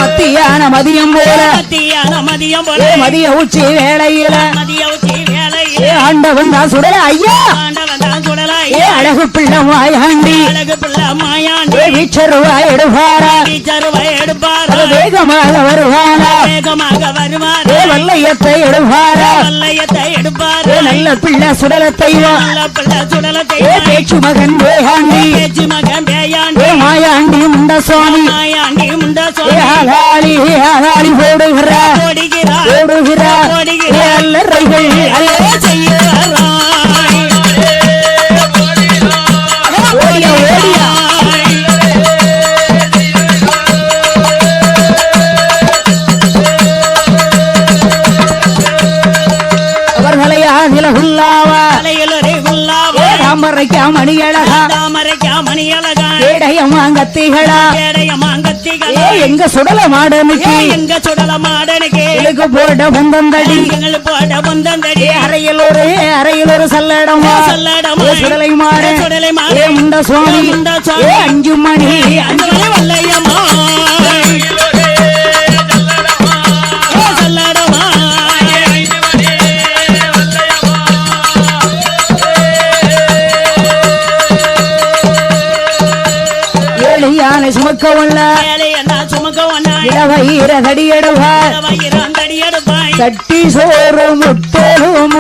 மத்தியான மதியம் போல மதிய உச்சி வேளையில ஆண்டவன் தான் சுடல ஐயா அழகு பிள்ளை மாயாண்டி வீச்சருவாய் எடுப்பாரா வேகமாக வருவாரா வல்லையத்தை எடுப்பாரா நல்ல பிள்ளை சுடலத்தை பேச்சு மகன் வேகாண்டி மாயாண்டி முண்ட சுவாமி ஆளாளி ஆளாளி போடுகிறார் அல்லறைகள் எங்க சுடல மாடனுக்கு போட வந்தந்தடி அறையில் ஒரு சல்லடம் சுடலை மாட முண்ட சுவாமி 5 மணி வல்லையம்மா சட்டி சோறு முட்டோரும்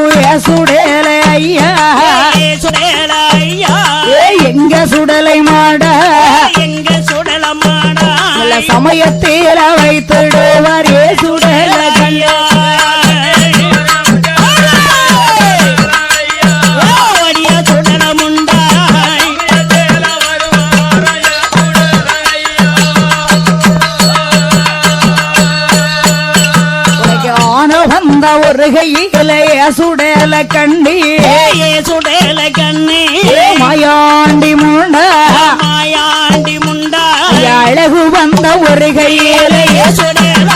சுடல ஐயா எங்க சுடலை மாட சமயத்தில வைத்திடுவார் சுடல கண்ணா ஒரு கையிலே சுடல கண்ணி மாயாண்டி முண்டா அழகு வந்த ஒரு கையிலே சுடல